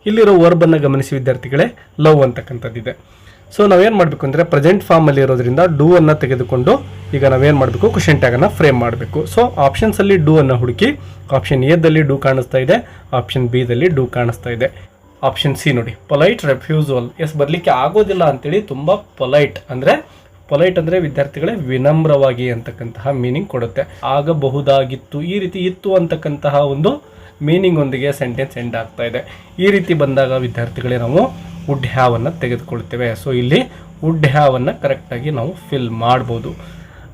ಇಲ್ಲಿರೋ ವರ್ಬನ್ನು ಗಮನಿಸಿ ವಿದ್ಯಾರ್ಥಿಗಳೇ, ಲವ್ ಅಂತಕ್ಕಂಥದ್ದಿದೆ. ಸೊ ನಾವೇನು ಮಾಡಬೇಕು ಅಂದರೆ ಪ್ರೆಸೆಂಟ್ ಫಾರ್ಮಲ್ಲಿ ಇರೋದ್ರಿಂದ ಡೂ ಅನ್ನು ತೆಗೆದುಕೊಂಡು ಈಗ ನಾವೇನು ಮಾಡಬೇಕು, ಕ್ವಶನ್ ಟ್ಯಾಗನ್ನು ಫ್ರೇಮ್ ಮಾಡಬೇಕು. ಸೊ ಆಪ್ಷನ್ಸಲ್ಲಿ ಡೂ ಅನ್ನು ಹುಡುಕಿ. ಆಪ್ಷನ್ ಎದಲ್ಲಿ ಡೂ ಕಾಣಿಸ್ತಾ ಇದೆ, ಆಪ್ಷನ್ ಬಿ ದಲ್ಲಿ ಡೂ ಕಾಣಿಸ್ತಾ ಇದೆ. ಆಪ್ಷನ್ ಸಿ ನೋಡಿ, ಪೊಲೈಟ್ ರೆಫ್ಯೂಸಲ್. ಎಸ್, ಬರಲಿಕ್ಕೆ ಆಗೋದಿಲ್ಲ ಅಂತೇಳಿ ತುಂಬ ಪೊಲೈಟ್ ಅಂದರೆ ವಿದ್ಯಾರ್ಥಿಗಳೇ ವಿನಮ್ರವಾಗಿ ಅಂತಕ್ಕಂತಹ ಮೀನಿಂಗ್ ಕೊಡುತ್ತೆ. ಆಗಬಹುದಾಗಿತ್ತು, ಈ ರೀತಿ ಇತ್ತು ಅಂತಕ್ಕಂತಹ ಒಂದು ಮೀನಿಂಗ್ ಒಂದಿಗೆ ಸೆಂಟೆನ್ಸ್ ಎಂಡ್ ಆಗ್ತಾ ಇದೆ. ಈ ರೀತಿ ಬಂದಾಗ ವಿದ್ಯಾರ್ಥಿಗಳೇ ನಾವು ವುಡ್ ಹ್ಯಾವ್ ಅನ್ನು ತೆಗೆದುಕೊಳ್ತೇವೆ. ಸೊ ಇಲ್ಲಿ ವುಡ್ ಹ್ಯಾವ್ ಅನ್ನು ಕರೆಕ್ಟಾಗಿ ನಾವು ಫಿಲ್ ಮಾಡ್ಬೋದು.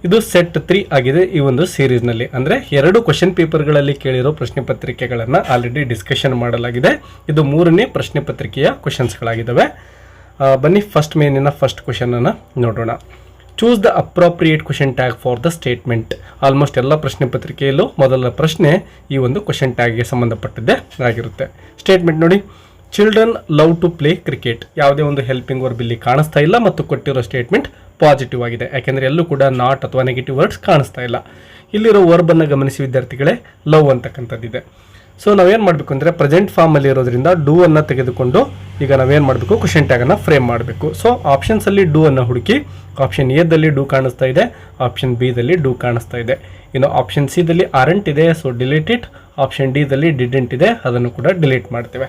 ಇದು ಸೆಟ್ 3 ಆಗಿದೆ ಈ ಒಂದು ಸೀರೀಸ್ನಲ್ಲಿ. ಅಂದರೆ 2 ಕ್ವಶನ್ ಪೇಪರ್ಗಳಲ್ಲಿ ಕೇಳಿರೋ ಪ್ರಶ್ನೆ ಪತ್ರಿಕೆಗಳನ್ನು ಆಲ್ರೆಡಿ ಡಿಸ್ಕಷನ್ ಮಾಡಲಾಗಿದೆ. ಇದು 3ನೇ ಪ್ರಶ್ನೆ ಪತ್ರಿಕೆಯ ಕ್ವಶನ್ಸ್ಗಳಾಗಿದ್ದಾವೆ. ಬನ್ನಿ ಫಸ್ಟ್ ಮೇನಿನ ಫಸ್ಟ್ ಕ್ವಶನನ್ನು ನೋಡೋಣ. Choose the appropriate question tag for the statement. Almost ಎಲ್ಲ ಪ್ರಶ್ನೆ ಪತ್ರಿಕೆಯಲ್ಲೂ ಮೊದಲ ಪ್ರಶ್ನೆ ಈ ಒಂದು ಕ್ವಶನ್ ಟ್ಯಾಗ್ಗೆ ಸಂಬಂಧಪಟ್ಟದ್ದೇ ಆಗಿರುತ್ತೆ. ಸ್ಟೇಟ್ಮೆಂಟ್ ನೋಡಿ, children love to play cricket. ಯಾವುದೇ ಒಂದು ಹೆಲ್ಪಿಂಗ್ ವರ್ಬ್ ಇಲ್ಲಿ ಕಾಣಿಸ್ತಾ ಇಲ್ಲ ಮತ್ತು ಕೊಟ್ಟಿರೋ ಸ್ಟೇಟ್ಮೆಂಟ್ ಪಾಸಿಟಿವ್ ಆಗಿದೆ. ಯಾಕೆಂದರೆ ಎಲ್ಲೂ ಕೂಡ ನಾಟ್ ಅಥವಾ ನೆಗೆಟಿವ್ ವರ್ಡ್ಸ್ ಕಾಣಿಸ್ತಾ ಇಲ್ಲ. ಇಲ್ಲಿರೋ ವರ್ಬನ್ನು ಗಮನಿಸಿ ವಿದ್ಯಾರ್ಥಿಗಳೇ, ಲವ್ ಅಂತಕ್ಕಂಥದ್ದಿದೆ. ಸೊ ನಾವೇನು ಮಾಡಬೇಕು ಅಂದರೆ ಪ್ರೆಸೆಂಟ್ ಫಾರ್ಮಲ್ಲಿ ಇರೋದ್ರಿಂದ ಡೂ ಅನ್ನು ತೆಗೆದುಕೊಂಡು ಈಗ ನಾವೇನು ಮಾಡಬೇಕು, ಕ್ವಶನ್ ಟ್ಯಾಗನ್ನು ಫ್ರೇಮ್ ಮಾಡಬೇಕು. ಸೊ ಆಪ್ಷನ್ಸಲ್ಲಿ ಡೂ ಅನ್ನು ಹುಡುಕಿ. ಆಪ್ಷನ್ ಎದಲ್ಲಿ ಡೂ ಕಾಣಿಸ್ತಾ ಇದೆ, ಆಪ್ಷನ್ ಬಿ ದಲ್ಲಿ ಡೂ ಕಾಣಿಸ್ತಾ ಇದೆ. ಇನ್ನು ಆಪ್ಷನ್ ಸಿ ದಲ್ಲಿ ಆರೆಂಟ್ ಇದೆ, so delete it. Option D ದಲ್ಲಿ ಡಿಡೆಂಟ್ ಇದೆ, ಅದನ್ನು ಕೂಡ ಡಿಲೀಟ್ ಮಾಡ್ತೇವೆ.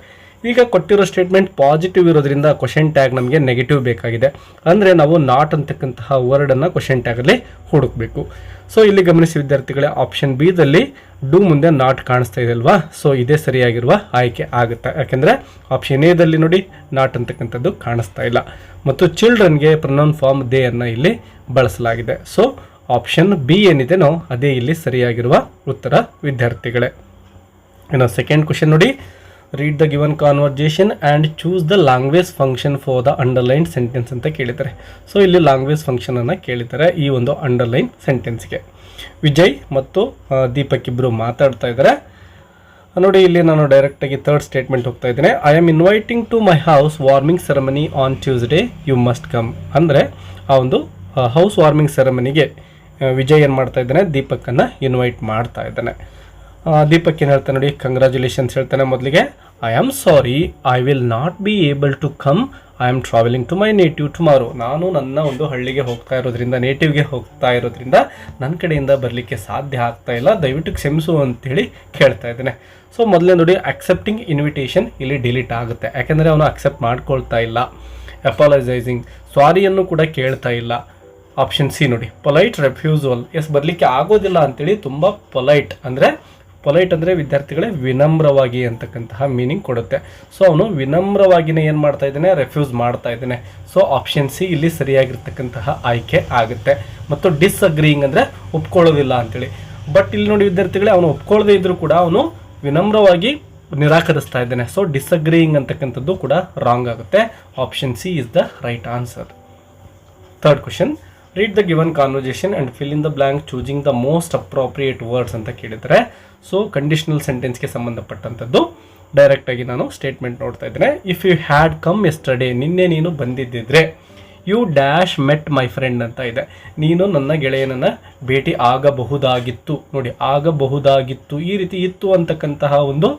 ಈಗ ಕೊಟ್ಟಿರೋ ಸ್ಟೇಟ್ಮೆಂಟ್ ಪಾಸಿಟಿವ್ ಇರೋದ್ರಿಂದ ಕ್ವಶನ್ ಟ್ಯಾಗ್ ನಮಗೆ ನೆಗೆಟಿವ್ ಬೇಕಾಗಿದೆ. ಅಂದರೆ ನಾವು ನಾಟ್ ಅಂತಕ್ಕಂತಹ ವರ್ಡನ್ನು ಕ್ವಶನ್ ಟ್ಯಾಗಲ್ಲಿ ಹುಡುಕಬೇಕು. ಸೊ ಇಲ್ಲಿ ಗಮನಿಸಿ ವಿದ್ಯಾರ್ಥಿಗಳೇ, ಆಪ್ಷನ್ ಬಿ ದಲ್ಲಿ ಡೂ ಮುಂದೆ ನಾಟ್ ಕಾಣಿಸ್ತಾ ಇದೆ ಅಲ್ವಾ. ಸೊ ಇದೇ ಸರಿಯಾಗಿರುವ ಆಯ್ಕೆ ಆಗುತ್ತೆ. ಯಾಕೆಂದರೆ ಆಪ್ಷನ್ ಎ ದಲ್ಲಿ ನೋಡಿ ನಾಟ್ ಅಂತಕ್ಕಂಥದ್ದು ಕಾಣಿಸ್ತಾ ಇಲ್ಲ ಮತ್ತು ಚಿಲ್ಡ್ರನ್ಗೆ ಪ್ರೊನೌನ್ ಫಾರ್ಮ್ ದೇ ಅನ್ನು ಇಲ್ಲಿ ಬಳಸಲಾಗಿದೆ. ಸೊ ಆಪ್ಷನ್ ಬಿ ಏನಿದೆನೋ ಅದೇ ಇಲ್ಲಿ ಸರಿಯಾಗಿರುವ ಉತ್ತರ ವಿದ್ಯಾರ್ಥಿಗಳೇ. ಇನ್ನು ಸೆಕೆಂಡ್ ಕ್ವಶನ್ ನೋಡಿ, read the given conversation and choose the language function for the underline sentence ಅಂತ ಕೇಳಿದ್ದಾರೆ. ಸೊ ಇಲ್ಲಿ ಲ್ಯಾಂಗ್ವೇಜ್ ಫಂಕ್ಷನನ್ನು ಕೇಳಿದ್ದಾರೆ ಈ ಒಂದು ಅಂಡರ್ಲೈನ್ ಸೆಂಟೆನ್ಸ್ಗೆ. ವಿಜಯ್ ಮತ್ತು ದೀಪಕ್ ಇಬ್ಬರು ಮಾತಾಡ್ತಾ ಇದ್ದಾರೆ ನೋಡಿ. ಇಲ್ಲಿ ನಾನು ಡೈರೆಕ್ಟಾಗಿ ಥರ್ಡ್ ಸ್ಟೇಟ್ಮೆಂಟ್ ಹೋಗ್ತಾ ಇದ್ದೇನೆ. I am inviting to my housewarming ceremony on Tuesday, you must come. ಅಂದರೆ ಆ ಒಂದು ಹೌಸ್ ವಾರ್ಮಿಂಗ್ ಸೆರೆಮನಿಗೆ ವಿಜಯ್ ಏನು ಮಾಡ್ತಾ ಇದ್ದಾನೆ, ದೀಪಕ್ಕನ್ನು ಇನ್ವೈಟ್ ಮಾಡ್ತಾ ಇದ್ದಾನೆ. ದೀಪಕ್ ಏನು ಹೇಳ್ತಾನೆ ನೋಡಿ, ಕಂಗ್ರ್ಯಾಚುಲೇಷನ್ಸ್ ಹೇಳ್ತಾನೆ. ಮೊದಲಿಗೆ I am sorry, I will not be able to come, I am travelling to my native tomorrow. ನಾನು ನನ್ನ ಒಂದು ಹಳ್ಳಿಗೆ ಹೋಗ್ತಾ ಇರೋದ್ರಿಂದ, ನೇಟಿವ್ಗೆ ಹೋಗ್ತಾ ಇರೋದ್ರಿಂದ ನನ್ನ ಕಡೆಯಿಂದ ಬರಲಿಕ್ಕೆ ಸಾಧ್ಯ ಆಗ್ತಾ ಇಲ್ಲ, ದಯವಿಟ್ಟು ಕ್ಷಮಿಸು ಅಂತೇಳಿ ಕೇಳ್ತಾ ಇದ್ದೇನೆ. ಸೊ ಮೊದಲೇ ನೋಡಿ ಅಕ್ಸೆಪ್ಟಿಂಗ್ ಇನ್ವಿಟೇಷನ್ ಇಲ್ಲಿ ಡಿಲೀಟ್ ಆಗುತ್ತೆ. ಯಾಕೆಂದರೆ ಅವನು ಅಕ್ಸೆಪ್ಟ್ ಮಾಡ್ಕೊಳ್ತಾ ಇಲ್ಲ. ಅಪಾಲಜೈಸಿಂಗ್, ಸಾರಿಯನ್ನು ಕೂಡ ಕೇಳ್ತಾ ಇಲ್ಲ. ಆಪ್ಷನ್ ಸಿ ನೋಡಿ, ಪೊಲೈಟ್ ರೆಫ್ಯೂಸಲ್. ಎಸ್, ಬರಲಿಕ್ಕೆ ಆಗೋದಿಲ್ಲ ಅಂತೇಳಿ ತುಂಬ ಪೊಲೈಟ್ ಅಂದರೆ ವಿದ್ಯಾರ್ಥಿಗಳೇ ವಿನಮ್ರವಾಗಿ ಅಂತಕ್ಕಂತಹ ಮೀನಿಂಗ್ ಕೊಡುತ್ತೆ. ಸೊ ಅವನು ವಿನಮ್ರವಾಗಿನೇ ಏನು ಮಾಡ್ತಾ ಇದ್ದಾನೆ, ರೆಫ್ಯೂಸ್ ಮಾಡ್ತಾ ಇದ್ದಾನೆ. ಸೊ ಆಪ್ಷನ್ ಸಿ ಇಲ್ಲಿ ಸರಿಯಾಗಿರ್ತಕ್ಕಂತಹ ಆಯ್ಕೆ ಆಗುತ್ತೆ. ಮತ್ತು ಡಿಸ್ಅಗ್ರೀಯಿಂಗ್ ಅಂದರೆ ಒಪ್ಕೊಳ್ಳೋದಿಲ್ಲ ಅಂತೇಳಿ. ಬಟ್ ಇಲ್ಲಿ ನೋಡಿ ವಿದ್ಯಾರ್ಥಿಗಳೇ, ಅವನು ಒಪ್ಕೊಳ್ಳದೇ ಇದ್ರೂ ಕೂಡ ಅವನು ವಿನಮ್ರವಾಗಿ ನಿರಾಕರಿಸ್ತಾ ಇದ್ದಾನೆ. ಸೊ ಡಿಸ್ಅಗ್ರೀಯಿಂಗ್ ಅಂತಕ್ಕಂಥದ್ದು ಕೂಡ ರಾಂಗ್ ಆಗುತ್ತೆ. Option C is the right answer. Third question, read the given conversation and fill in the blank choosing the most appropriate words ಅಂತ ಕೇಳಿದರೆ. ಸೊ ಕಂಡೀಷನಲ್ ಸೆಂಟೆನ್ಸ್ಗೆ ಸಂಬಂಧಪಟ್ಟಂಥದ್ದು. ಡೈರೆಕ್ಟಾಗಿ ನಾನು ಸ್ಟೇಟ್ಮೆಂಟ್ ನೋಡ್ತಾ ಇದ್ದೇನೆ. If you had come yesterday, ನಿನ್ನೆ ನೀನು ಬಂದಿದ್ದಿದ್ರೆ, you dash met my friend ಅಂತ ಇದೆ. ನೀನು ನನ್ನ ಗೆಳೆಯನನ್ನು ಭೇಟಿ ಆಗಬಹುದಾಗಿತ್ತು. ನೋಡಿ, ಆಗಬಹುದಾಗಿತ್ತು, ಈ ರೀತಿ ಇತ್ತು ಅಂತಕ್ಕಂತಹ ಒಂದು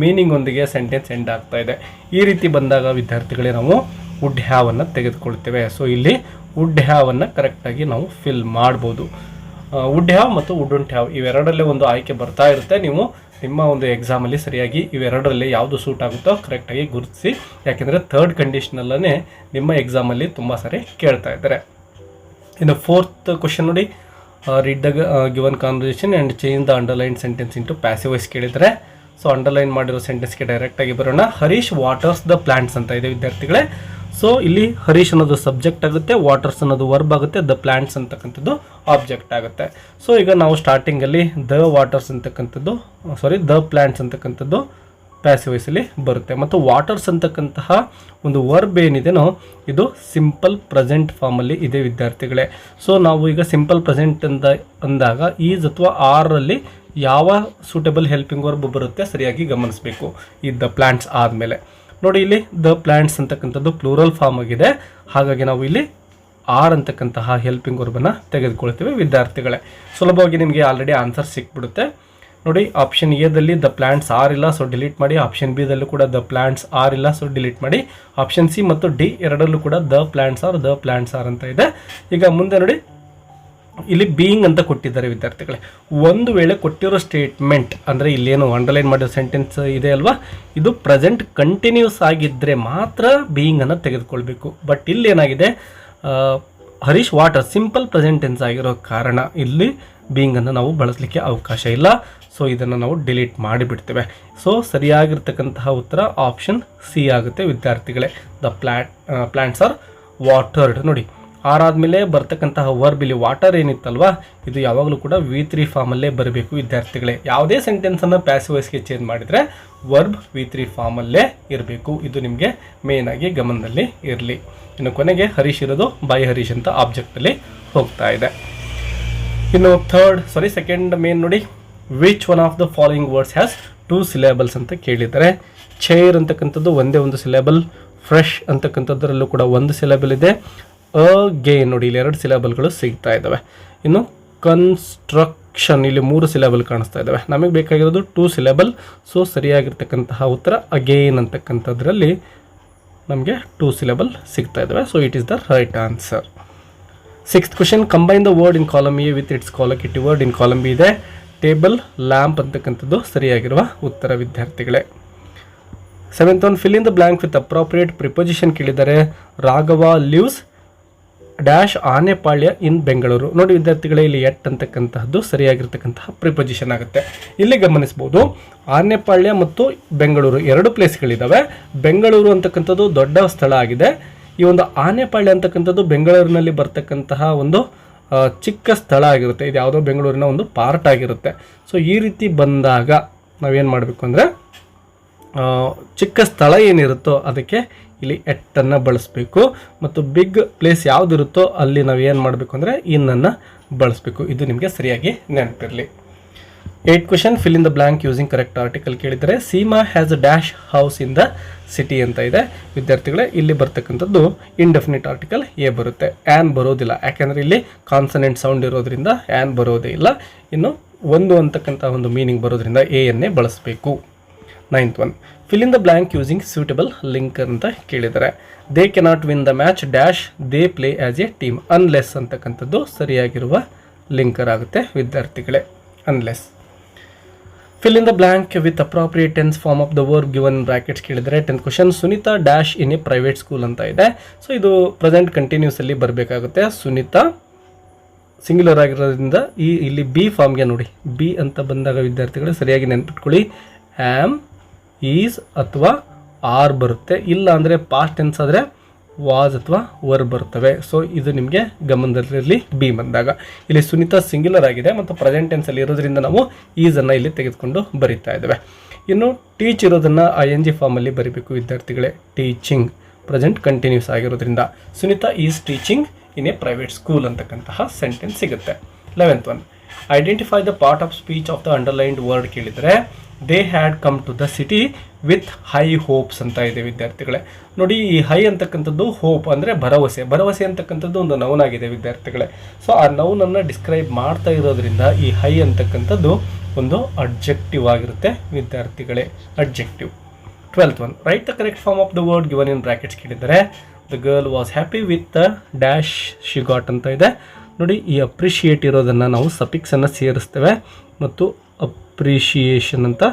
ಮೀನಿಂಗ್ ಒಂದಿಗೆ ಸೆಂಟೆನ್ಸ್ ಎಂಡ್ ಆಗ್ತಾ ಇದೆ. ಈ ರೀತಿ ಬಂದಾಗ ವಿದ್ಯಾರ್ಥಿಗಳೇ ನಾವು ವುಡ್ ಹ್ಯಾವ್ ಅನ್ನು ತೆಗೆದುಕೊಳ್ತೇವೆ. ಸೊ ಇಲ್ಲಿ ವುಡ್ ಹ್ಯಾವ್ ಅನ್ನು ಕರೆಕ್ಟಾಗಿ ನಾವು ಫಿಲ್ ಮಾಡ್ಬೋದು. ವುಡ್ ಹ್ಯಾವ್ ಮತ್ತು ವುಡಂಟ್ ಹ್ಯಾವ್ ಇವೆರಡರಲ್ಲೇ ಒಂದು ಆಯ್ಕೆ ಬರ್ತಾ ಇರುತ್ತೆ. ನೀವು ನಿಮ್ಮ ಒಂದು ಎಕ್ಸಾಮಲ್ಲಿ ಸರಿಯಾಗಿ ಇವೆರಡರಲ್ಲಿ ಯಾವುದು ಸೂಟ್ ಆಗುತ್ತೋ ಕರೆಕ್ಟಾಗಿ ಗುರುತಿಸಿ. ಯಾಕೆಂದರೆ ಥರ್ಡ್ ಕಂಡೀಷನಲ್ಲೇ ನಿಮ್ಮ ಎಕ್ಸಾಮಲ್ಲಿ ತುಂಬ ಸಾರಿ ಕೇಳ್ತಾ ಇದ್ದಾರೆ. ಇನ್ನು ಫೋರ್ತ್ ಕ್ವಶನ್ ನೋಡಿ, read the given conversation and change the underline sentence into passive voice ಕೇಳಿದರೆ. ಸೊ ಅಂಡರ್ಲೈನ್ ಮಾಡಿರೋ ಸೆಂಟೆನ್ಸ್ಗೆ ಡೈರೆಕ್ಟಾಗಿ ಬರೋಣ. ಹರೀಶ್ ವಾಟರ್ಸ್ ದ ಪ್ಲಾಂಟ್ಸ್ ಅಂತ ಇದೆ ವಿದ್ಯಾರ್ಥಿಗಳೇ. ಸೊ ಇಲ್ಲಿ ಹರೀಶ್ ಅನ್ನೋದು ಸಬ್ಜೆಕ್ಟ್ ಆಗುತ್ತೆ, ವಾಟರ್ಸ್ ಅನ್ನೋದು ವರ್ಬ್ ಆಗುತ್ತೆ, ದ ಪ್ಲಾಂಟ್ಸ್ ಅಂತಕ್ಕಂಥದ್ದು ಆಬ್ಜೆಕ್ಟ್ ಆಗುತ್ತೆ. ಸೊ ಈಗ ನಾವು ಸ್ಟಾರ್ಟಿಂಗಲ್ಲಿ ದ ವಾಟರ್ಸ್ ಅಂತಕ್ಕಂಥದ್ದು ದ ಪ್ಲಾಂಟ್ಸ್ ಅಂತಕ್ಕಂಥದ್ದು ಪ್ಯಾಸಿವ್ ವಾಯ್ಸಲ್ಲಿ ಬರುತ್ತೆ. ಮತ್ತು ವಾಟರ್ಸ್ ಅಂತಕ್ಕಂತಹ ಒಂದು ವರ್ಬ್ ಏನಿದೆನೋ ಇದು ಸಿಂಪಲ್ ಪ್ರೆಸೆಂಟ್ ಫಾರ್ಮಲ್ಲಿ ಇದೆ ವಿದ್ಯಾರ್ಥಿಗಳೇ. ಸೊ ನಾವು ಈಗ ಸಿಂಪಲ್ ಪ್ರೆಸೆಂಟ್ ಅಂತ ಅಂದಾಗ ಈಸ್ ಅಥವಾ ಆರಲ್ಲಿ ಯಾವ ಸೂಟೇಬಲ್ ಹೆಲ್ಪಿಂಗ್ ವರ್ಬ್ ಬರುತ್ತೆ ಸರಿಯಾಗಿ ಗಮನಿಸಬೇಕು. ಈ ದ ಪ್ಲಾಂಟ್ಸ್ ಆದಮೇಲೆ ನೋಡಿ, ಇಲ್ಲಿ ದ ಪ್ಲಾಂಟ್ಸ್ ಅಂತಕ್ಕಂಥದ್ದು ಪ್ಲೂರಲ್ ಫಾರ್ಮ್ ಆಗಿದೆ. ಹಾಗಾಗಿ ನಾವು ಇಲ್ಲಿ ಆರ್ ಅಂತಕ್ಕಂತಹ ಹೆಲ್ಪಿಂಗ್ ವರ್ಬನ್ನು ತೆಗೆದುಕೊಳ್ತೀವಿ ವಿದ್ಯಾರ್ಥಿಗಳೇ. ಸುಲಭವಾಗಿ ನಿಮಗೆ ಆಲ್ರೆಡಿ ಆನ್ಸರ್ ಸಿಕ್ಬಿಡುತ್ತೆ. ನೋಡಿ ಆಪ್ಷನ್ ಎದಲ್ಲಿ ದ ಪ್ಲಾಂಟ್ಸ್ ಆರ್ ಇಲ್ಲ, ಸೊ ಡಿಲೀಟ್ ಮಾಡಿ. ಆಪ್ಷನ್ ಬಿ ದಲ್ಲೂ ಕೂಡ ದ ಪ್ಲಾಂಟ್ಸ್ ಆರ್ ಇಲ್ಲ, ಸೊ ಡಿಲೀಟ್ ಮಾಡಿ. ಆಪ್ಷನ್ ಸಿ ಮತ್ತು ಡಿ ಎರಡಲ್ಲೂ ಕೂಡ ದ ಪ್ಲಾಂಟ್ಸ್ ಆರ್ ಅಂತ ಇದೆ. ಈಗ ಮುಂದೆ ನೋಡಿ, ಇಲ್ಲಿ ಬೀಯಿಂಗ್ ಅಂತ ಕೊಟ್ಟಿದ್ದಾರೆ ವಿದ್ಯಾರ್ಥಿಗಳೇ. ಒಂದು ವೇಳೆ ಕೊಟ್ಟಿರೋ ಸ್ಟೇಟ್ಮೆಂಟ್ ಅಂದರೆ ಇಲ್ಲೇನು ಅಂಡರ್ಲೈನ್ ಮಾಡಿರೋ ಸೆಂಟೆನ್ಸ್ ಇದೆ ಅಲ್ವಾ, ಇದು ಪ್ರೆಸೆಂಟ್ ಕಂಟಿನ್ಯೂಸ್ ಆಗಿದ್ದರೆ ಮಾತ್ರ ಬೀಯಿಂಗನ್ನು ತೆಗೆದುಕೊಳ್ಬೇಕು. ಬಟ್ ಇಲ್ಲೇನಾಗಿದೆ, Harish water simple present tense ಆಗಿರೋ ಕಾರಣ ಇಲ್ಲಿ ಬೀಯಿಂಗನ್ನು ನಾವು ಬಳಸಲಿಕ್ಕೆ ಅವಕಾಶ ಇಲ್ಲ. ಸೊ ಇದನ್ನು ನಾವು ಡಿಲೀಟ್ ಮಾಡಿಬಿಡ್ತೇವೆ. ಸೊ ಸರಿಯಾಗಿರ್ತಕ್ಕಂತಹ ಉತ್ತರ ಆಪ್ಷನ್ ಸಿ ಆಗುತ್ತೆ ವಿದ್ಯಾರ್ಥಿಗಳೇ. The plants are watered. ನೋಡಿ, ಆರಾದಮೇಲೆ ಬರ್ತಕ್ಕಂತಹ ವರ್ಬ್ ಇಲ್ಲಿ ವಾಟರ್ ಏನಿತ್ತಲ್ವಾ, ಇದು ಯಾವಾಗಲೂ ಕೂಡ V3 ಫಾರ್ಮಲ್ಲೇ ಬರಬೇಕು ವಿದ್ಯಾರ್ಥಿಗಳೇ. ಯಾವುದೇ ಸೆಂಟೆನ್ಸನ್ನು ಪ್ಯಾಸಿವ್ ವಾಯ್ಸ್ಗೆ ಚೇಂಜ್ ಮಾಡಿದರೆ ವರ್ಬ್ V3 ಫಾರ್ಮಲ್ಲೇ ಇರಬೇಕು. ಇದು ನಿಮಗೆ ಮೇನ್ ಆಗಿ ಗಮನದಲ್ಲಿ ಇರಲಿ. ಇನ್ನು ಕೊನೆಗೆ ಹರೀಶ್ ಇರೋದು ಬೈ ಹರೀಶ್ ಅಂತ ಆಬ್ಜೆಕ್ಟಲ್ಲಿ ಹೋಗ್ತಾ ಇದೆ. ಇನ್ನು ಸೆಕೆಂಡ್ ಮೇನ್ ನೋಡಿ, which one of the following words has 2 syllables ಅಂತ ಕೇಳಿದ್ದಾರೆ. ಚೇರ್ ಅಂತಕ್ಕಂಥದ್ದು ಒಂದೇ ಒಂದು ಸಿಲೆಬಲ್, ಫ್ರೆಶ್ ಅಂತಕ್ಕಂಥದ್ರಲ್ಲೂ ಕೂಡ ಒಂದು ಸಿಲೆಬಲ್ ಇದೆ. ಅಗೇನ್ ನೋಡಿ, ಇಲ್ಲಿ 2 ಸಿಲೆಬಲ್ಗಳು ಸಿಗ್ತಾ ಇದ್ದಾವೆ. ಇನ್ನು ಕನ್ಸ್ಟ್ರಕ್ಷನ್ ಇಲ್ಲಿ 3 ಸಿಲೆಬಲ್ ಕಾಣಿಸ್ತಾ ಇದ್ದಾವೆ. ನಮಗೆ ಬೇಕಾಗಿರೋದು 2 syllable. ಸೊ ಸರಿಯಾಗಿರ್ತಕ್ಕಂತಹ ಉತ್ತರ ಅಗೇನ್ ಅಂತಕ್ಕಂಥದ್ರಲ್ಲಿ ನಮಗೆ 2 syllable ಸಿಗ್ತಾ ಇದ್ದಾವೆ. So it is the right answer. 6th question, combine the word in column A with its collocative word in column B ಇದೆ. ಟೇಬಲ್, ಲ್ಯಾಂಪ್ ಅಂತಕ್ಕಂಥದ್ದು ಸರಿಯಾಗಿರುವ ಉತ್ತರ ವಿದ್ಯಾರ್ಥಿಗಳೇ. 7th one, fill in the blank with appropriate preposition ಕೇಳಿದ್ದಾರೆ. Raghava lives dash Anepalya in Bengaluru. ನೋಡಿ ವಿದ್ಯಾರ್ಥಿಗಳೇ, ಇಲ್ಲಿ ಎಟ್ ಅಂತಕ್ಕಂತಹದ್ದು ಸರಿಯಾಗಿರ್ತಕ್ಕಂತಹ preposition ಆಗುತ್ತೆ. ಇಲ್ಲಿ ಗಮನಿಸಬಹುದು, ಆನೆಪಾಳ್ಯ ಮತ್ತು ಬೆಂಗಳೂರು 2 ಪ್ಲೇಸ್ಗಳಿದ್ದಾವೆ. ಬೆಂಗಳೂರು ಅಂತಕ್ಕಂಥದ್ದು ದೊಡ್ಡ ಸ್ಥಳ ಆಗಿದೆ. ಈ ಒಂದು ಆನೆಪಾಳ್ಯ ಅಂತಕ್ಕಂಥದ್ದು ಬೆಂಗಳೂರಿನಲ್ಲಿ ಬರ್ತಕ್ಕಂತಹ ಒಂದು ಚಿಕ್ಕ ಸ್ಥಳ ಆಗಿರುತ್ತೆ. ಇದು ಯಾವುದೋ ಬೆಂಗಳೂರಿನ ಒಂದು ಪಾರ್ಟ್ ಆಗಿರುತ್ತೆ. ಸೊ ಈ ರೀತಿ ಬಂದಾಗ ನಾವೇನು ಮಾಡಬೇಕು ಅಂದರೆ, ಚಿಕ್ಕ ಸ್ಥಳ ಏನಿರುತ್ತೋ ಅದಕ್ಕೆ ಇಲ್ಲಿ ಎಟ್ಟನ್ನು ಬಳಸಬೇಕು. ಮತ್ತು ಬಿಗ್ ಪ್ಲೇಸ್ ಯಾವುದಿರುತ್ತೋ ಅಲ್ಲಿ ನಾವು ಏನು ಮಾಡಬೇಕು ಅಂದರೆ ಇನ್ನನ್ನು ಬಳಸಬೇಕು. ಇದು ನಿಮಗೆ ಸರಿಯಾಗಿ ನೆನಪಿರಲಿ. 8th question, fill in the blank using correct article ಕೇಳಿದರೆ. Seema has a dash house in the city ಅಂತ ಇದೆ ವಿದ್ಯಾರ್ಥಿಗಳೇ. ಇಲ್ಲಿ ಬರ್ತಕ್ಕಂಥದ್ದು ಇಂಡೆಫಿನಿಟ್ ಆರ್ಟಿಕಲ್ ಎ ಬರುತ್ತೆ, ಆ್ಯನ್ ಬರೋದಿಲ್ಲ. ಯಾಕೆಂದರೆ ಇಲ್ಲಿ ಕಾನ್ಸನೆಂಟ್ ಸೌಂಡ್ ಇರೋದ್ರಿಂದ ಆ್ಯನ್ ಬರೋದೇ ಇಲ್ಲ. ಇನ್ನು ಒಂದು ಅಂತಕ್ಕಂಥ ಒಂದು ಮೀನಿಂಗ್ ಬರೋದ್ರಿಂದ ಎನ್ನೇ ಬಳಸಬೇಕು. 9th one, fill in the blank using suitable linker ಅಂತ ಕೇಳಿದ್ದಾರೆ. They cannot win the match dash they play as a team. Unless ಅಂತಕ್ಕಂಥದ್ದು ಸರಿಯಾಗಿರುವ ಲಿಂಕರ್ ಆಗುತ್ತೆ ವಿದ್ಯಾರ್ಥಿಗಳೇ, unless. Fill in the blank with appropriate tense form of the verb given brackets ಕೇಳಿದರೆ. 10th question, Sunita dash in a private school ಅಂತ ಇದೆ. So ಇದು present continuous ಅಲ್ಲಿ ಬರಬೇಕಾಗುತ್ತೆ. ಸುನೀತಾ ಸಿಂಗ್ಯುಲರ್ ಆಗಿರೋದ್ರಿಂದ ಇಲ್ಲಿ ಬಿ ಫಾರ್ಮ್ಗೆ ನೋಡಿ, ಬಿ ಅಂತ ಬಂದಾಗ ವಿದ್ಯಾರ್ಥಿಗಳು ಸರಿಯಾಗಿ ನೆನ್ಪಿಟ್ಕೊಳ್ಳಿ, ಆ್ಯಮ್, ಈಸ್ ಅಥವಾ ಆರ್ ಬರುತ್ತೆ. ಇಲ್ಲ ಅಂದರೆ ಪಾಸ್ಟ್ ಟೆನ್ಸ್ ಆದರೆ ವಾಸ್ ಅಥವಾ ವರ್ ಬರ್ತವೆ. ಸೊ ಇದು ನಿಮಗೆ ಗಮನದಲ್ಲಿರಲಿ ಬಿ ಬಂದಾಗ. ಇಲ್ಲಿ ಸುನೀತಾ ಸಿಂಗ್ಯುಲರ್ ಆಗಿದೆ ಮತ್ತು ಪ್ರೆಸೆಂಟ್ ಟೆನ್ಸಲ್ಲಿ ಇರೋದ್ರಿಂದ ನಾವು ಈಸನ್ನು ಇಲ್ಲಿ ತೆಗೆದುಕೊಂಡು ಬರೀತಾ ಇದ್ದೇವೆ. ಇನ್ನು ಟೀಚ್ ಇರೋದನ್ನು ING ಫಾರ್ಮಲ್ಲಿ ಬರೀಬೇಕು ವಿದ್ಯಾರ್ಥಿಗಳೇ. ಟೀಚಿಂಗ್ ಪ್ರೆಸೆಂಟ್ ಕಂಟಿನ್ಯೂಸ್ ಆಗಿರೋದ್ರಿಂದ Sunita is teaching in a private school ಅಂತಕ್ಕಂತಹ ಸೆಂಟೆನ್ಸ್ ಸಿಗುತ್ತೆ. 11th one, identify the part of speech of the underlined word ಕೇಳಿದರೆ. They had come to the city with high hopes ಅಂತ ಇದೆ ವಿದ್ಯಾರ್ಥಿಗಳೇ. ನೋಡಿ, ಈ ಹೈ ಅಂತಕ್ಕಂಥದ್ದು ಹೋಪ್ ಅಂದರೆ ಭರವಸೆ. ಭರವಸೆ ಅಂತಕ್ಕಂಥದ್ದು ಒಂದು ನೌನ್ ಆಗಿದೆ ವಿದ್ಯಾರ್ಥಿಗಳೇ. ಸೊ ಆ ನೌನನ್ನು ಡಿಸ್ಕ್ರೈಬ್ ಮಾಡ್ತಾ ಇರೋದ್ರಿಂದ ಈ ಹೈ ಅಂತಕ್ಕಂಥದ್ದು ಒಂದು ಅಡ್ಜೆಕ್ಟಿವ್ ಆಗಿರುತ್ತೆ ವಿದ್ಯಾರ್ಥಿಗಳೇ, adjective. 12th one, write the correct form of the word given in brackets ಕೇಳಿದರೆ. The girl was happy with the dash she got ಅಂತ ಇದೆ. ನೋಡಿ, ಈ ಅಪ್ರಿಷಿಯೇಟ್ ಇರೋದನ್ನು ನಾವು ಸಫಿಕ್ಸನ್ನು ಸೇರಿಸ್ತೇವೆ ಮತ್ತು ಅಪ್ರಿಷಿಯೇಷನ್ ಅಂತ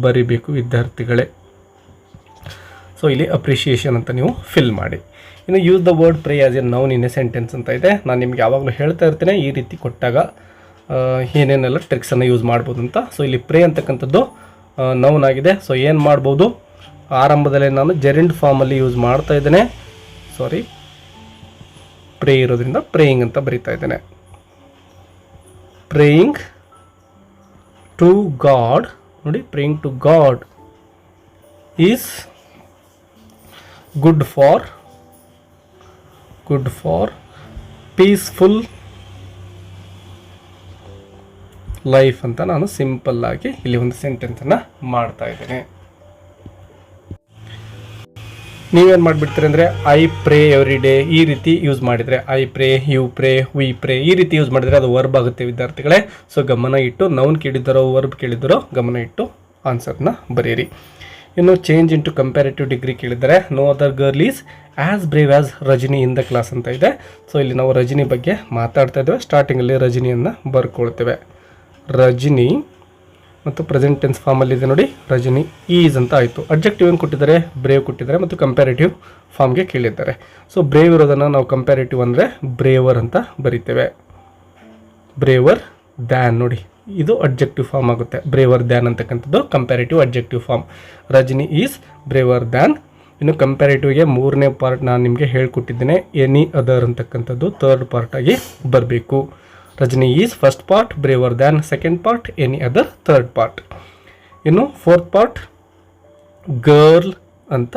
ಬರಿಬೇಕು ವಿದ್ಯಾರ್ಥಿಗಳೇ. ಸೊ ಇಲ್ಲಿ ಅಪ್ರಿಷಿಯೇಷನ್ ಅಂತ ನೀವು ಫಿಲ್ ಮಾಡಿ. ಇನ್ನು use the word pray as A noun in a sentence ಅಂತ ಇದೆ. ನಾನು ನಿಮ್ಗೆ ಯಾವಾಗಲೂ ಹೇಳ್ತಾ ಇರ್ತೇನೆ ಈ ರೀತಿ ಕೊಟ್ಟಾಗ ಏನೇನೆಲ್ಲ ಟ್ರಿಕ್ಸನ್ನು ಯೂಸ್ ಮಾಡ್ಬೋದು ಅಂತ. ಸೊ ಇಲ್ಲಿ ಪ್ರೇ ಅಂತಕ್ಕಂಥದ್ದು ನೌನ್ ಆಗಿದೆ. ಸೊ ಏನು ಮಾಡ್ಬೋದು, ಆರಂಭದಲ್ಲೇ ನಾನು ಜೆರಿಂಡ್ ಫಾರ್ಮಲ್ಲಿ ಯೂಸ್ ಮಾಡ್ತಾ ಇದ್ದೇನೆ. ಪ್ರೇ ಇರೋದ್ರಿಂದ ಪ್ರೇಯಿಂಗ್ ಅಂತ ಬರಿತಾ ಇದ್ದೇನೆ. Praying to God. ನೋಡಿ, praying to God is good for peaceful life ಅಂತ ನಾನು ಸಿಂಪಲ್ ಆಗಿ ಇಲ್ಲಿ ಒಂದು ಸೆಂಟೆನ್ಸನ್ನು ಮಾಡ್ತಾ ಇದ್ದೇನೆ. ನೀವೇನು ಮಾಡಿಬಿಡ್ತೀರಿ ಅಂದರೆ ಐ ಪ್ರೇ ಎವ್ರಿ ಡೇ ಈ ರೀತಿ ಯೂಸ್ ಮಾಡಿದರೆ I pray, you pray, we pray ಈ ರೀತಿ ಯೂಸ್ ಮಾಡಿದರೆ ಅದು ವರ್ಬ್ ಆಗುತ್ತೆ ವಿದ್ಯಾರ್ಥಿಗಳೇ. ಸೊ ಗಮನ ಇಟ್ಟು ನೌನ್ ಕೇಳಿದ್ದಾರೋ ವರ್ಬ್ ಕೇಳಿದ್ದಾರೋ ಗಮನ ಇಟ್ಟು ಆನ್ಸರ್ನ ಬರೀರಿ. ಇನ್ನು ಚೇಂಜ್ ಇಂಟು ಕಂಪ್ಯಾರಿಟಿವ್ ಡಿಗ್ರಿ ಕೇಳಿದ್ದಾರೆ. No other girl is as brave as Rajani in the class ಅಂತ ಇದೆ. ಸೊ ಇಲ್ಲಿ ನಾವು ರಜನಿ ಬಗ್ಗೆ ಮಾತಾಡ್ತಾ ಇದ್ದೇವೆ. ಸ್ಟಾರ್ಟಿಂಗಲ್ಲಿ ರಜನಿಯನ್ನು ಬರ್ಕೊಳ್ತೇವೆ. ರಜನಿ ಮತ್ತು ಪ್ರೆಸೆಂಟ್ ಟೆನ್ಸ್ ಫಾರ್ಮಲ್ಲಿ ಇದೆ ನೋಡಿ, ರಜನಿ ಈಸ್ ಅಂತ ಆಯಿತು. ಅಬ್ಜೆಕ್ಟಿವ್ ಏನು ಕೊಟ್ಟಿದ್ದಾರೆ, ಬ್ರೇವ್ ಕೊಟ್ಟಿದ್ದಾರೆ ಮತ್ತು ಕಂಪ್ಯಾರಿಟಿವ್ ಫಾರ್ಮ್ಗೆ ಕೇಳಿದ್ದಾರೆ. ಸೊ ಬ್ರೇವ್ ಇರೋದನ್ನು ನಾವು ಕಂಪ್ಯಾರಿಟಿವ್ ಅಂದರೆ ಬ್ರೇವರ್ ಅಂತ ಬರಿತೇವೆ. ಬ್ರೇವರ್ ದ್ಯಾನ್ ನೋಡಿ, ಇದು ಅಬ್ಜೆಕ್ಟಿವ್ ಫಾರ್ಮ್ ಆಗುತ್ತೆ. ಬ್ರೇವರ್ ದ್ಯಾನ್ ಅಂತಕ್ಕಂಥದ್ದು comparative objective form. Rajani is braver than. ಇನ್ನು ಕಂಪ್ಯಾರಿಟಿವ್ಗೆ ಮೂರನೇ ಪಾರ್ಟ್ ನಾನು ನಿಮಗೆ ಹೇಳ್ಕೊಟ್ಟಿದ್ದೇನೆ, ಎನಿ ಅದರ್ ಅಂತಕ್ಕಂಥದ್ದು ಥರ್ಡ್ ಪಾರ್ಟಾಗಿ ಬರಬೇಕು. Rajani is first part, braver than second part, any other third part. ಇನ್ನು ಫೋರ್ತ್ ಪಾರ್ಟ್ ಗರ್ಲ್ ಅಂತ,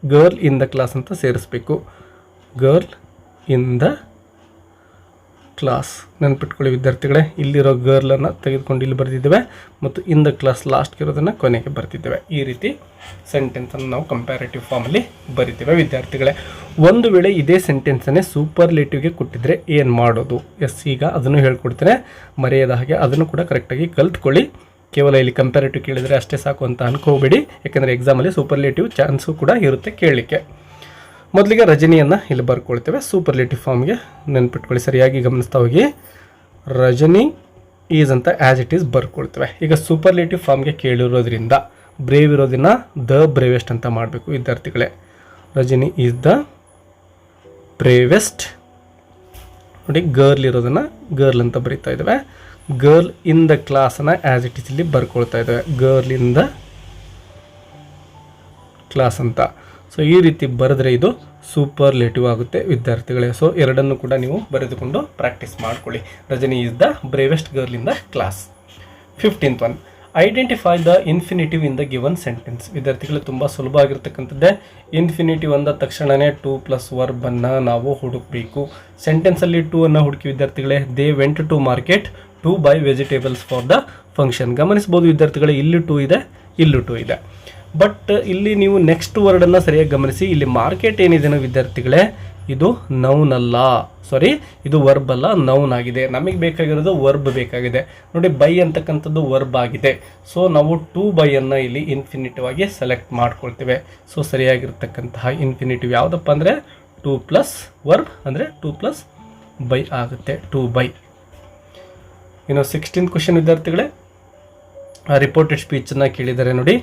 ಗರ್ಲ್ ಇನ್ ದ ಕ್ಲಾಸ್ ಅಂತ ಸೇರಿಸ್ಬೇಕು. ಗರ್ಲ್ ಇನ್ ದ ಕ್ಲಾಸ್ ನೆನ್ಪಿಟ್ಕೊಳ್ಳಿ ವಿದ್ಯಾರ್ಥಿಗಳೇ. ಇಲ್ಲಿರೋ ಗರ್ಲನ್ನು ತೆಗೆದುಕೊಂಡು ಇಲ್ಲಿ ಬರೆದಿದ್ದೇವೆ ಮತ್ತು ಇನ್ ದ ಕ್ಲಾಸ್ ಲಾಸ್ಟ್ಗೆ ಇರೋದನ್ನು ಕೊನೆಗೆ ಬರ್ತಿದ್ದೇವೆ. ಈ ರೀತಿ ಸೆಂಟೆನ್ಸನ್ನು ನಾವು ಕಂಪ್ಯಾರಿಟಿವ್ ಫಾರ್ಮಲ್ಲಿ ಬರಿತೇವೆ ವಿದ್ಯಾರ್ಥಿಗಳೇ. ಒಂದು ವೇಳೆ ಇದೇ ಸೆಂಟೆನ್ಸನ್ನೇ ಸೂಪರ್ಲೇಟಿವ್ಗೆ ಕೊಟ್ಟಿದ್ರೆ ಏನು ಮಾಡೋದು? ಎಸ್, ಈಗ ಅದನ್ನು ಹೇಳ್ಕೊಡ್ತೇನೆ, ಮರೆಯದ ಹಾಗೆ ಅದನ್ನು ಕೂಡ ಕರೆಕ್ಟಾಗಿ ಕಲ್ತ್ಕೊಳ್ಳಿ. ಕೇವಲ ಇಲ್ಲಿ ಕಂಪ್ಯಾರಿಟಿವ್ ಕೇಳಿದರೆ ಅಷ್ಟೇ ಸಾಕು ಅಂತ ಅನ್ಕೋಬೇಡಿ, ಯಾಕೆಂದರೆ ಎಕ್ಸಾಮಲ್ಲಿ ಸೂಪರ್ಲೇಟಿವ್ ಚಾನ್ಸು ಕೂಡ ಇರುತ್ತೆ ಕೇಳಲಿಕ್ಕೆ. ಮೊದಲಿಗೆ ರಜನಿಯನ್ನು ಇಲ್ಲಿ ಬರ್ಕೊಳ್ತೇವೆ. ಸೂಪರ್ಲೇಟಿವ್ ಫಾರ್ಮ್ಗೆ ನೆನ್ಪಿಟ್ಕೊಳ್ಳಿ, ಸರಿಯಾಗಿ ಗಮನಿಸ್ತಾ ಹೋಗಿ. ರಜನಿ ಈಸ್ ಅಂತ ಆ್ಯಸ್ ಇಟ್ ಈಸ್ ಬರ್ಕೊಳ್ತೇವೆ. ಈಗ ಸೂಪರ್ಲೇಟಿವ್ ಫಾರ್ಮ್ಗೆ ಕೇಳಿರೋದ್ರಿಂದ ಬ್ರೇವ್ ಇರೋದನ್ನ ದ ಬ್ರೇವೆಸ್ಟ್ ಅಂತ ಮಾಡಬೇಕು ವಿದ್ಯಾರ್ಥಿಗಳೇ. Rajani is the bravest. ನೋಡಿ, ಗರ್ಲ್ ಇರೋದನ್ನು ಗರ್ಲ್ ಅಂತ ಬರೀತಾ ಇದ್ದೇವೆ. ಗರ್ಲ್ ಇನ್ ದ ಕ್ಲಾಸನ್ನು ಆ್ಯಸ್ ಇಟ್ ಈಸ್ ಇಲ್ಲಿ ಬರ್ಕೊಳ್ತಾ ಇದ್ದೇವೆ, ಗರ್ಲ್ ಇನ್ ದ ಕ್ಲಾಸ್ ಅಂತ. ಸೊ ಈ ರೀತಿ ಬರೆದ್ರೆ ಇದು ಸೂಪರ್ಲೇಟಿವ್ ಆಗುತ್ತೆ ವಿದ್ಯಾರ್ಥಿಗಳೇ. ಸೊ ಎರಡನ್ನು ಕೂಡ ನೀವು ಬರೆದುಕೊಂಡು ಪ್ರಾಕ್ಟೀಸ್ ಮಾಡ್ಕೊಳ್ಳಿ. Rajani is the bravest girl in the class. 15th one, identify the infinitive in the given sentence. ವಿದ್ಯಾರ್ಥಿಗಳು ತುಂಬ ಸುಲಭ ಆಗಿರ್ತಕ್ಕಂಥದ್ದೇ. ಇನ್ಫಿನಿಟಿವ್ ಅಂದ ತಕ್ಷಣವೇ ಟು ಪ್ಲಸ್ ವರ್ಬನ್ನು ನಾವು ಹುಡುಕಬೇಕು. ಸೆಂಟೆನ್ಸಲ್ಲಿ ಟು ಅನ್ನು ಹುಡುಕಿ ವಿದ್ಯಾರ್ಥಿಗಳೇ. They went to market to buy vegetables for the function. ಗಮನಿಸ್ಬೋದು ವಿದ್ಯಾರ್ಥಿಗಳೇ, ಇಲ್ಲಿ ಟು ಇದೆ, ಇಲ್ಲೂ ಟು ಇದೆ. ಬಟ್ ಇಲ್ಲಿ ನೀವು ನೆಕ್ಸ್ಟ್ ವರ್ಡನ್ನು ಸರಿಯಾಗಿ ಗಮನಿಸಿ. ಇಲ್ಲಿ ಮಾರ್ಕೆಟ್ ಏನಿದೆ ವಿದ್ಯಾರ್ಥಿಗಳೇ, ಇದು ನೌನ್ ಅಲ್ಲ, ಸಾರಿ ಇದು ವರ್ಬ್ ಅಲ್ಲ, ನೌನ್ ಆಗಿದೆ. ನಮಗೆ ಬೇಕಾಗಿರೋದು ವರ್ಬ್ ಬೇಕಾಗಿದೆ ನೋಡಿ. ಬೈ ಅಂತಕ್ಕಂಥದ್ದು ವರ್ಬ್ ಆಗಿದೆ. ಸೊ ನಾವು ಟು ಬೈ ಅನ್ನು ಇಲ್ಲಿ ಇನ್ಫಿನಿಟಿವ್ ಆಗಿ ಸೆಲೆಕ್ಟ್ ಮಾಡ್ಕೊಳ್ತೇವೆ. ಸೊ ಸರಿಯಾಗಿರ್ತಕ್ಕಂತಹ ಇನ್ಫಿನಿಟಿವ್ ಯಾವುದಪ್ಪ ಅಂದರೆ ಟು ಪ್ಲಸ್ ವರ್ಬ್ ಅಂದರೆ ಟು ಪ್ಲಸ್ ಬೈ ಆಗುತ್ತೆ, ಟು ಬೈ. ಇನ್ನು 16th ಕ್ವಶನ್ ವಿದ್ಯಾರ್ಥಿಗಳೇ, ರಿಪೋರ್ಟೆಡ್ ಸ್ಪೀಚನ್ನು ಕೇಳಿದ್ದಾರೆ ನೋಡಿ.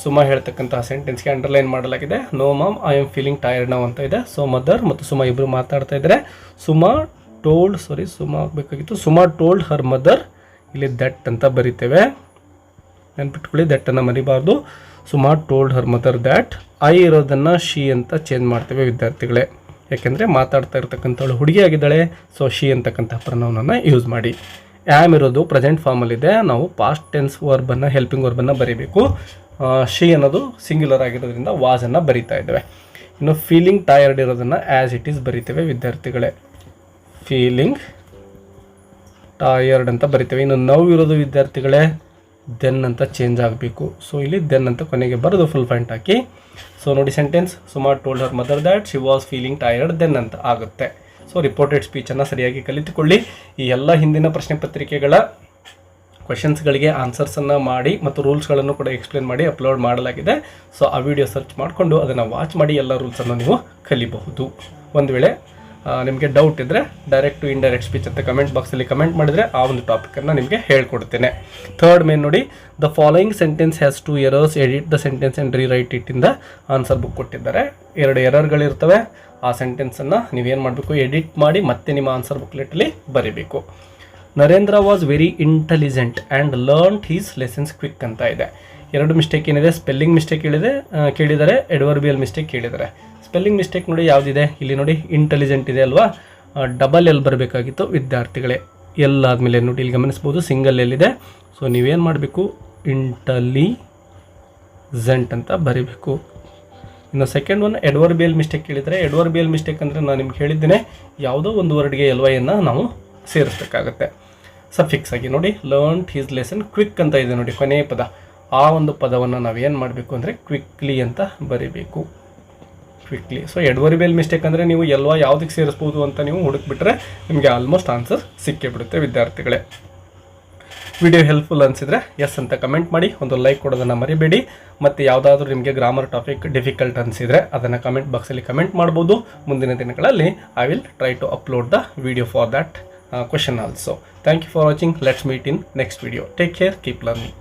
ಸುಮಾ ಹೇಳ್ತಕ್ಕಂತಹ ಸೆಂಟೆನ್ಸ್ಗೆ ಅಂಡರ್ಲೈನ್ ಮಾಡಲಾಗಿದೆ. No ma'am, I am feeling tired ನಾವು ಅಂತ ಇದೆ. ಸೊ ಮದರ್ ಮತ್ತು ಸುಮಾ ಇಬ್ಬರು ಮಾತಾಡ್ತಾ ಇದ್ದಾರೆ. Suma told her mother. ಇಲ್ಲಿ ದಟ್ ಅಂತ ಬರಿತೇವೆ, ನೆನ್ಪಿಟ್ಕೊಳ್ಳಿ, ದಟ್ಟನ್ನು ಮರಿಬಾರ್ದು. Suma told her mother that. I ಇರೋದನ್ನು ಶಿ ಅಂತ ಚೇಂಜ್ ಮಾಡ್ತೇವೆ ವಿದ್ಯಾರ್ಥಿಗಳೇ, ಯಾಕೆಂದರೆ ಮಾತಾಡ್ತಾ ಇರ್ತಕ್ಕಂಥವಳು ಹುಡುಗಿಯಾಗಿದ್ದಾಳೆ. ಸೊ ಶಿ ಅಂತಕ್ಕಂಥ ಪ್ರನೌನನ್ನು ಯೂಸ್ ಮಾಡಿ. ಆ್ಯಮ್ ಇರೋದು ಪ್ರೆಸೆಂಟ್ ಫಾರ್ಮಲ್ಲಿದೆ, ನಾವು ಪಾಸ್ಟ್ ಟೆನ್ಸ್ ವರ್ಬನ್ನು, ಹೆಲ್ಪಿಂಗ್ ವರ್ಬನ್ನು ಬರೀಬೇಕು. ಶಿ ಅನ್ನೋದು ಸಿಂಗ್ಯುಲರ್ ಆಗಿರೋದ್ರಿಂದ ವಾಸನ್ನು ಬರಿತಾ ಇದ್ದೇವೆ. ಇನ್ನು ಫೀಲಿಂಗ್ ಟಯರ್ಡ್ ಇರೋದನ್ನು ಆ್ಯಸ್ ಇಟ್ ಈಸ್ ಬರಿತೇವೆ ವಿದ್ಯಾರ್ಥಿಗಳೇ. ಫೀಲಿಂಗ್ ಟಯರ್ಡ್ ಅಂತ ಬರಿತೇವೆ. ಇನ್ನು ನೋವು ಇರೋದು ವಿದ್ಯಾರ್ಥಿಗಳೇ ದೆನ್ ಅಂತ ಚೇಂಜ್ ಆಗಬೇಕು. ಸೊ ಇಲ್ಲಿ ದೆನ್ ಅಂತ ಕೊನೆಗೆ ಬರೋದು ಫುಲ್ ಪಾಯಿಂಟ್ ಹಾಕಿ. ಸೊ ನೋಡಿ sentence, Suma told her mother that she was feeling tired then ಅಂತ ಆಗುತ್ತೆ. ಸೊ ರಿಪೋರ್ಟೆಡ್ ಸ್ಪೀಚನ್ನು ಸರಿಯಾಗಿ ಕಲಿತುಕೊಳ್ಳಿ. ಈ ಎಲ್ಲ ಹಿಂದಿನ ಪ್ರಶ್ನೆ ಪತ್ರಿಕೆಗಳ ಕ್ವೆಶನ್ಸ್ಗಳಿಗೆ ಆನ್ಸರ್ಸನ್ನು ಮಾಡಿ ಮತ್ತು ರೂಲ್ಸ್ಗಳನ್ನು ಕೂಡ ಎಕ್ಸ್ಪ್ಲೇನ್ ಮಾಡಿ ಅಪ್ಲೋಡ್ ಮಾಡಲಾಗಿದೆ. ಸೊ ಆ ವಿಡಿಯೋ ಸರ್ಚ್ ಮಾಡಿಕೊಂಡು ಅದನ್ನು ವಾಚ್ ಮಾಡಿ ಎಲ್ಲ ರೂಲ್ಸನ್ನು ನೀವು ಕಲಿಬಹುದು. ಒಂದು ವೇಳೆ ನಿಮಗೆ ಡೌಟ್ ಇದ್ದರೆ ಡೈರೆಕ್ಟ್ ಟು ಇಂಡೈರೆಕ್ಟ್ ಸ್ಪೀಚ್ ಅಂತ ಕಮೆಂಟ್ ಬಾಕ್ಸಲ್ಲಿ ಕಮೆಂಟ್ ಮಾಡಿದರೆ ಆ ಒಂದು ಟಾಪಿಕನ್ನು ನಿಮಗೆ ಹೇಳ್ಕೊಡ್ತೇನೆ. ಥರ್ಡ್ ಮೇನ್ ನೋಡಿ, the following sentence has 2 errors, edit the sentence and rewrite it in the answer book ಕೊಟ್ಟಿದ್ದಾರೆ. 2 ಎರರ್ಗಳಿರ್ತವೆ. ಆ ಸೆಂಟೆನ್ಸನ್ನು ನೀವೇನು ಮಾಡಬೇಕು, ಎಡಿಟ್ ಮಾಡಿ ಮತ್ತೆ ನಿಮ್ಮ ಆನ್ಸರ್ ಬುಕ್ಲೆಟಲ್ಲಿ ಬರೀಬೇಕು. Narendra was very intelligent and learned his lessons quick ಅಂತ ಇದೆ. 2 ಮಿಸ್ಟೇಕ್ ಏನಿದೆ, ಸ್ಪೆಲ್ಲಿಂಗ್ ಮಿಸ್ಟೇಕ್ ಕೇಳಿದ್ದಾರೆ, ಎಡ್ವರ್ಬಿಯಲ್ ಮಿಸ್ಟೇಕ್ ಕೇಳಿದ್ದಾರೆ. ಸ್ಪೆಲ್ಲಿಂಗ್ ಮಿಸ್ಟೇಕ್ ನೋಡಿ ಯಾವುದಿದೆ, ಇಲ್ಲಿ ನೋಡಿ ಇಂಟೆಲಿಜೆಂಟ್ ಇದೆ ಅಲ್ವಾ, ಡಬಲ್ ಎಲ್ ಬರಬೇಕಾಗಿತ್ತು ವಿದ್ಯಾರ್ಥಿಗಳೇ. ಎಲ್ ಆದಮೇಲೆ ನೋಡಿ ಇಲ್ಲಿ ಗಮನಿಸ್ಬೋದು ಸಿಂಗಲ್ ಎಲ್ ಇದೆ. ಸೊ ನೀವೇನು ಮಾಡಬೇಕು, ಇಂಟೆಲಿಜೆಂಟ್ ಅಂತ ಬರೀಬೇಕು. ಇನ್ನು ಸೆಕೆಂಡ್ ಒನ್ ಎಡ್ವರ್ಬಿಯಲ್ ಮಿಸ್ಟೇಕ್ ಕೇಳಿದರೆ, ಎಡ್ವರ್ಬಿಯಲ್ ಮಿಸ್ಟೇಕ್ ಅಂದರೆ ನಾನು ನಿಮ್ಗೆ ಹೇಳಿದ್ದೇನೆ, ಯಾವುದೋ ಒಂದು ವರ್ಡ್ಗೆ ಎಲ್ ವೈಯನ್ನು ನಾವು ಸೇರಿಸ್ಬೇಕಾಗತ್ತೆ ಸಫಿಕ್ಸ್ ಆಗಿ. ನೋಡಿ ಲರ್ನ್ಡ್ ಹೀಸ್ ಲೆಸನ್ ಕ್ವಿಕ್ ಅಂತ ಇದೆ ನೋಡಿ ಕೊನೆಯ ಪದ. ಆ ಒಂದು ಪದವನ್ನು ನಾವೇನು ಮಾಡಬೇಕು ಅಂದರೆ ಕ್ವಿಕ್ಲಿ ಅಂತ ಬರೀಬೇಕು. ಕ್ವಿಕ್ಲಿ. ಸೊ ಎಡವರಿಬೇಲ್ ಮಿಸ್ಟೇಕ್ ಅಂದರೆ ನೀವು ಎಲ್ಲೋ ಯಾವುದಕ್ಕೆ ಸೇರಿಸ್ಬೋದು ಅಂತ ನೀವು ಹುಡುಕ್ಬಿಟ್ರೆ ನಿಮಗೆ ಆಲ್ಮೋಸ್ಟ್ ಆನ್ಸರ್ ಸಿಕ್ಕೇ ಬಿಡುತ್ತೆ ವಿದ್ಯಾರ್ಥಿಗಳೇ. ವಿಡಿಯೋ ಹೆಲ್ಪ್ಫುಲ್ ಅನಿಸಿದರೆ ಎಸ್ ಅಂತ ಕಮೆಂಟ್ ಮಾಡಿ, ಒಂದು ಲೈಕ್ ಕೊಡೋದನ್ನು ಮರಿಬೇಡಿ. ಮತ್ತು ಯಾವುದಾದ್ರೂ ನಿಮಗೆ ಗ್ರಾಮರ್ ಟಾಪಿಕ್ ಡಿಫಿಕಲ್ಟ್ ಅನಿಸಿದರೆ ಅದನ್ನು ಕಮೆಂಟ್ ಬಾಕ್ಸಲ್ಲಿ ಕಮೆಂಟ್ ಮಾಡ್ಬೋದು. ಮುಂದಿನ ದಿನಗಳಲ್ಲಿ I will try to upload the video for that question also. Thank you for watching. Let's meet in next video. Take care, keep learning.